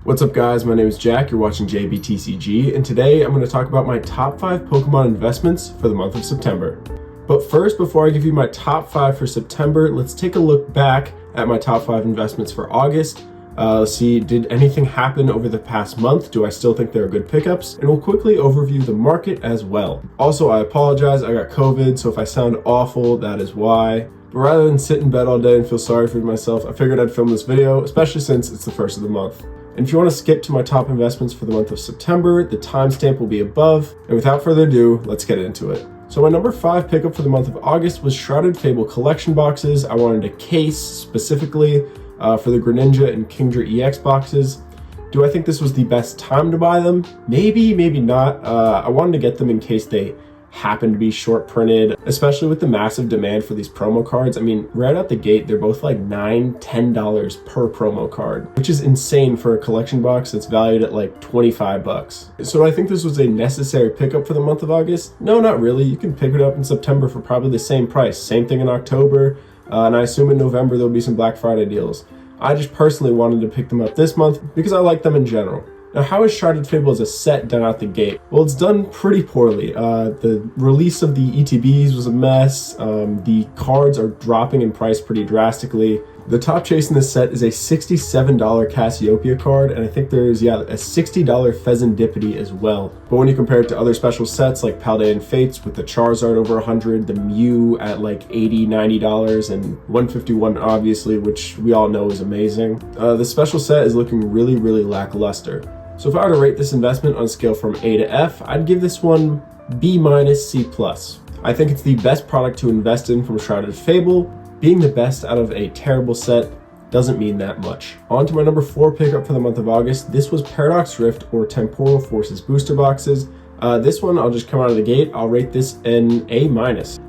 What's up guys, my name is Jack, you're watching JBTCG, and today I'm going to talk about my top 5 Pokemon investments for the month of September. But first, before I give you my top 5 for September, let's take a look back at my top 5 investments for August. Let's see, did anything happen over the past month? Do I still think there are good pickups? And we'll quickly overview the market as well. Also, I apologize, I got COVID, so if I sound awful, that is why. But rather than sit in bed all day and feel sorry for myself, I figured I'd film this video, especially since it's the first of the month. And if you want to skip to my top investments for the month of September, the timestamp will be above. And without further ado, let's get into it. So my number 5 pickup for the month of August was Shrouded Fable collection boxes. I wanted a case specifically for the Greninja and Kingdra EX boxes. Do I think this was the best time to buy them? Maybe, maybe not. I wanted to get them in case they happen to be short printed, especially with the massive demand for these promo cards. I mean, right out the gate, they're both like $9-10 per promo card, which is insane for a collection box that's valued at like 25 bucks. So I think this was a necessary pickup for the month of August. No, not really. You can pick it up in September for probably the same price. Same thing in October, and I assume in November there'll be some Black Friday deals. I just personally wanted to pick them up this month because I like them in general. Now, how is Shrouded Fable as a set done out the gate? Well, it's done pretty poorly. The release of the ETBs was a mess. The cards are dropping in price pretty drastically. The top chase in this set is a $67 Cassiopeia card, and I think there's, a $60 Fezandipiti as well. But when you compare it to other special sets like Paldean Fates with the Charizard over $100, the Mew at like $80, $90, and 151 obviously, which we all know is amazing, the special set is looking really, really lackluster. So if I were to rate this investment on a scale from A to F, I'd give this one B-, C+. I think it's the best product to invest in from Shrouded Fable. Being the best out of a terrible set doesn't mean that much. On to my number 4 pickup for the month of August. This was Paradox Rift or Temporal Forces booster boxes. This one, I'll just come out of the gate. I'll rate this an A-.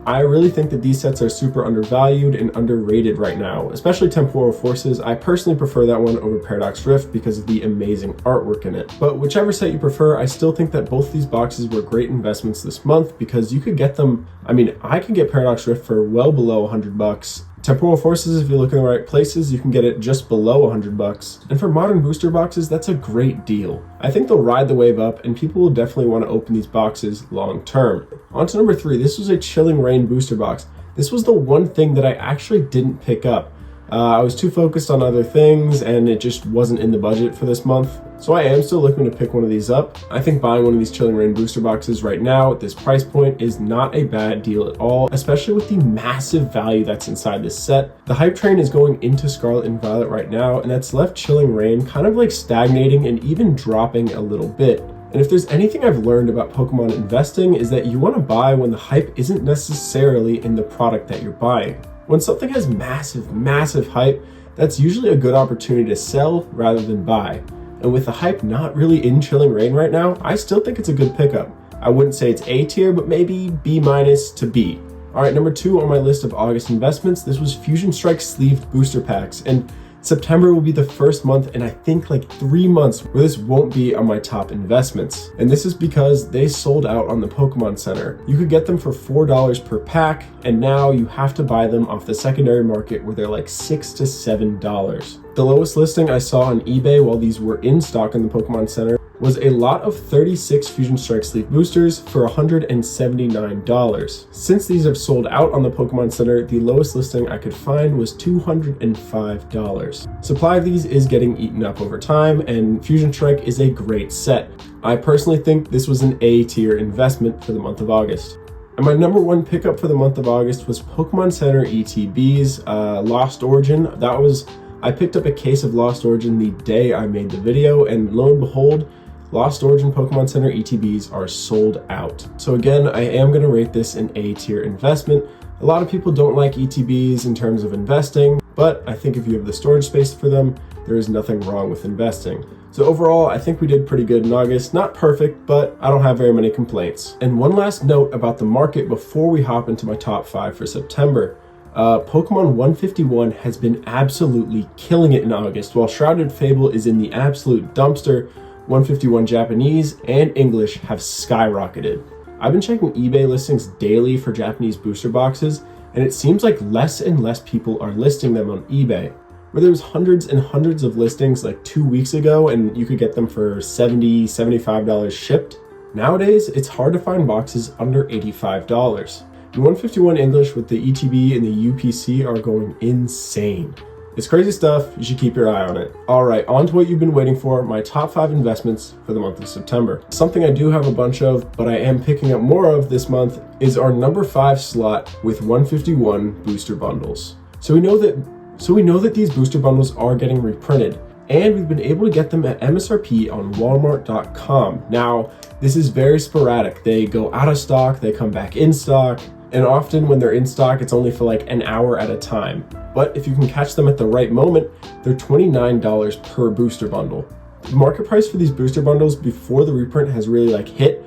I really think that these sets are super undervalued and underrated right now, especially Temporal Forces. I personally prefer that one over Paradox Rift because of the amazing artwork in it. But whichever set you prefer, I still think that both these boxes were great investments this month because you could get them, I can get Paradox Rift for well below 100 bucks. Temporal Forces, if you look in the right places, you can get it just below 100 bucks. And for modern booster boxes, that's a great deal. I think they'll ride the wave up and people will definitely want to open these boxes long term. On to number 3, this was a Chilling Reign booster box. This was the one thing that I actually didn't pick up. I was too focused on other things and it just wasn't in the budget for this month. So I am still looking to pick one of these up. I think buying one of these Chilling Reign booster boxes right now at this price point is not a bad deal at all, especially with the massive value that's inside this set. The hype train is going into Scarlet and Violet right now, and that's left Chilling Reign kind of like stagnating and even dropping a little bit. And if there's anything I've learned about Pokemon investing is that you want to buy when the hype isn't necessarily in the product that you're buying. When something has massive hype, that's usually a good opportunity to sell rather than buy. And with the hype not really in Chilling Reign right now, I still think it's a good pickup. I wouldn't say it's A tier, but maybe B- to B. Alright, number 2 on my list of August investments, this was Fusion Strike sleeved booster packs. And September will be the first month in I think like 3 months where this won't be on my top investments. And this is because they sold out on the Pokemon Center. You could get them for $4 per pack, and now you have to buy them off the secondary market where they're like $6 to $7. The lowest listing I saw on eBay while these were in stock in the Pokemon Center was a lot of 36 Fusion Strike sleeve boosters for $179. Since these have sold out on the Pokemon Center, the lowest listing I could find was $205. Supply of these is getting eaten up over time, and Fusion Strike is a great set. I personally think this was an A tier investment for the month of August. And my number 1 pickup for the month of August was Pokemon Center ETBs, Lost Origin. I picked up a case of Lost Origin the day I made the video, and lo and behold, Lost Origin Pokemon Center ETBs are sold out. So again, I am going to rate this an A tier investment. A lot of people don't like ETBs in terms of investing, but I think if you have the storage space for them, there is nothing wrong with investing. So overall, I think we did pretty good in August. Not perfect, but I don't have very many complaints. And one last note about the market before we hop into my top 5 for September. Pokemon 151 has been absolutely killing it in August, while Shrouded Fable is in the absolute dumpster. 151 Japanese and English have skyrocketed. I've been checking eBay listings daily for Japanese booster boxes, and it seems like less and less people are listing them on eBay. where there was hundreds and hundreds of listings like 2 weeks ago and you could get them for $70, $75 shipped. Nowadays, it's hard to find boxes under $85. And 151 English with the ETB and the UPC are going insane. It's crazy stuff, you should keep your eye on it. Alright, on to what you've been waiting for, my top 5 investments for the month of September. Something I do have a bunch of, but I am picking up more of this month, is our number 5 slot with 151 booster bundles. So we know that these booster bundles are getting reprinted, and we've been able to get them at MSRP on Walmart.com. Now, this is very sporadic. They go out of stock, they come back in stock, and often when they're in stock, it's only for like an hour at a time. But if you can catch them at the right moment, they're $29 per booster bundle. The market price for these booster bundles before the reprint has really hit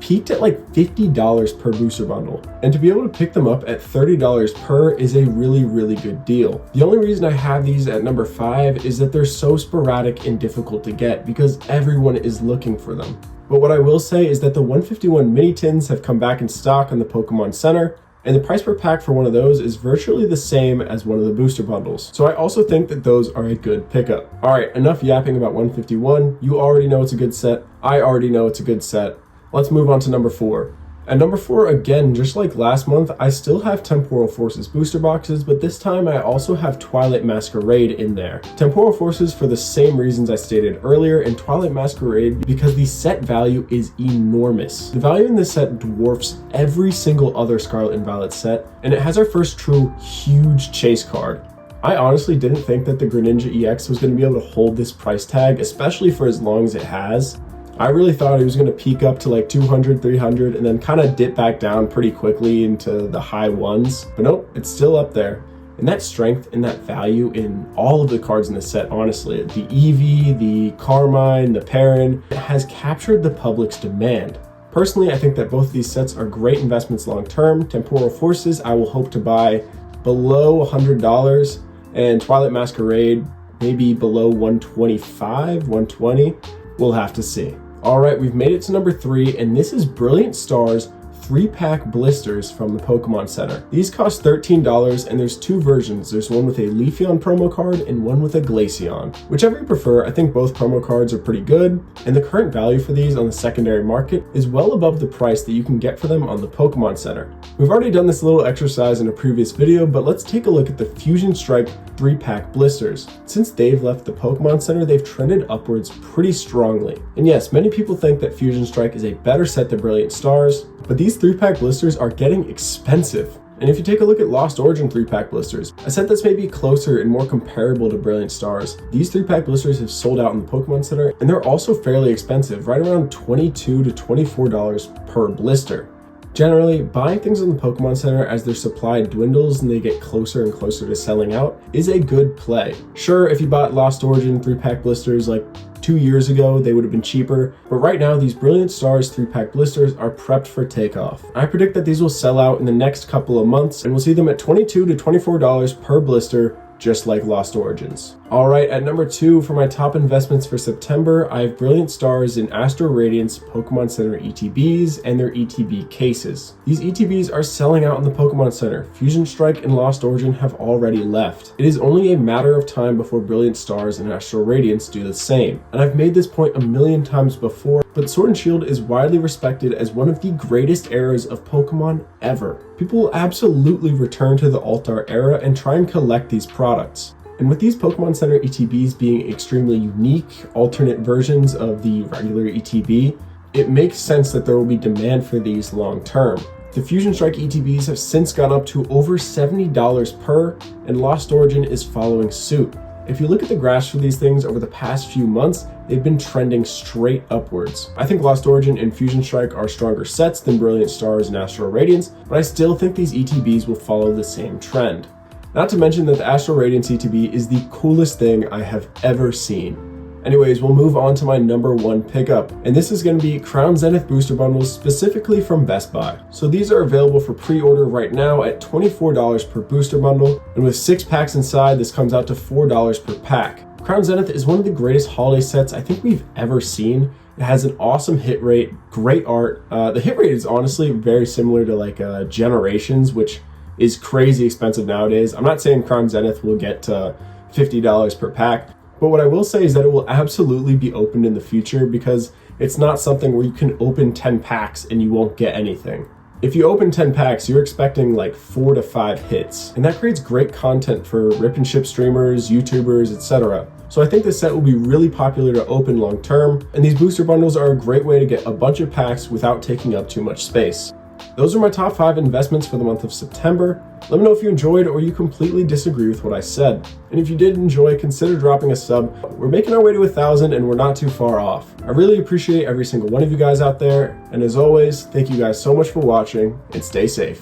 peaked at like $50 per booster bundle. And to be able to pick them up at $30 per is a really good deal. The only reason I have these at number 5 is that they're so sporadic and difficult to get because everyone is looking for them. But what I will say is that the 151 mini tins have come back in stock on the Pokemon Center, and the price per pack for one of those is virtually the same as one of the booster bundles. So I also think that those are a good pickup. Alright, enough yapping about 151. You already know it's a good set. I already know it's a good set. Let's move on to number 4. At number 4, again, just like last month, I still have Temporal Forces booster boxes, but this time I also have Twilight Masquerade in there. Temporal Forces for the same reasons I stated earlier, and Twilight Masquerade because the set value is enormous. The value in this set dwarfs every single other Scarlet and Violet set, and it has our first true huge chase card. I honestly didn't think that the Greninja EX was going to be able to hold this price tag, especially for as long as it has. I really thought it was going to peak up to like 200, 300 and then kind of dip back down pretty quickly into the high ones. But nope, it's still up there. And that strength and that value in all of the cards in the set, honestly, the Eevee, the Carmine, the Perrin, has captured the public's demand. Personally, I think that both of these sets are great investments long term. Temporal Forces, I will hope to buy below $100, and Twilight Masquerade, maybe below 125, 120. We'll have to see. Alright, we've made it to number 3, and this is Brilliant Stars 3-pack blisters from the Pokemon Center. These cost $13, and there's 2 versions. There's one with a Leafeon promo card and one with a Glaceon. Whichever you prefer, I think both promo cards are pretty good, and the current value for these on the secondary market is well above the price that you can get for them on the Pokemon Center. We've already done this little exercise in a previous video, but let's take a look at the Fusion Strike 3-pack blisters. Since they've left the Pokemon Center, they've trended upwards pretty strongly. And yes, many people think that Fusion Strike is a better set than Brilliant Stars, but these 3-pack blisters are getting expensive. And if you take a look at Lost Origin 3-pack blisters, a set that's maybe closer and more comparable to Brilliant Stars, these 3-pack blisters have sold out in the Pokemon Center, and they're also fairly expensive, right around $22 to $24 per blister. Generally, buying things in the Pokemon Center as their supply dwindles and they get closer and closer to selling out is a good play. Sure, if you bought Lost Origin 3-pack blisters like 2 years ago, they would have been cheaper, but right now these Brilliant Stars 3-pack blisters are prepped for takeoff. I predict that these will sell out in the next couple of months, and we'll see them at $22 to $24 per blister, just like Lost Origins. Alright, at number 2 for my top investments for September, I have Brilliant Stars in Astro Radiance Pokemon Center ETBs and their ETB cases. These ETBs are selling out in the Pokemon Center. Fusion Strike and Lost Origin have already left. It is only a matter of time before Brilliant Stars and Astro Radiance do the same. And I've made this point a million times before, but Sword and Shield is widely respected as one of the greatest eras of Pokemon ever. People will absolutely return to the Altar era and try and collect these products. And with these Pokemon Center ETBs being extremely unique, alternate versions of the regular ETB, it makes sense that there will be demand for these long term. The Fusion Strike ETBs have since gone up to over $70 per, and Lost Origin is following suit. If you look at the graphs for these things over the past few months, they've been trending straight upwards. I think Lost Origin and Fusion Strike are stronger sets than Brilliant Stars and Astral Radiance, but I still think these ETBs will follow the same trend. Not to mention that the Astral Radiance ETB is the coolest thing I have ever seen. Anyways, we'll move on to my number 1 pickup, and this is going to be Crown Zenith booster bundles specifically from Best Buy. So these are available for pre-order right now at $24 per booster bundle, and with 6 packs inside, this comes out to $4 per pack. Crown Zenith is one of the greatest holiday sets I think we've ever seen. It has an awesome hit rate, great art. The hit rate is honestly very similar to like Generations, which is crazy expensive nowadays. I'm not saying Crown Zenith will get to $50 per pack. But what I will say is that it will absolutely be opened in the future, because it's not something where you can open 10 packs and you won't get anything. If you open 10 packs, you're expecting like 4 to 5 hits, and that creates great content for rip and ship streamers, YouTubers, etc. So I think this set will be really popular to open long term, and these booster bundles are a great way to get a bunch of packs without taking up too much space. Those are my top 5 investments for the month of September. Let me know if you enjoyed or you completely disagree with what I said. And if you did enjoy, consider dropping a sub. We're making our way to 1,000 and we're not too far off. I really appreciate every single one of you guys out there. And as always, thank you guys so much for watching, and stay safe.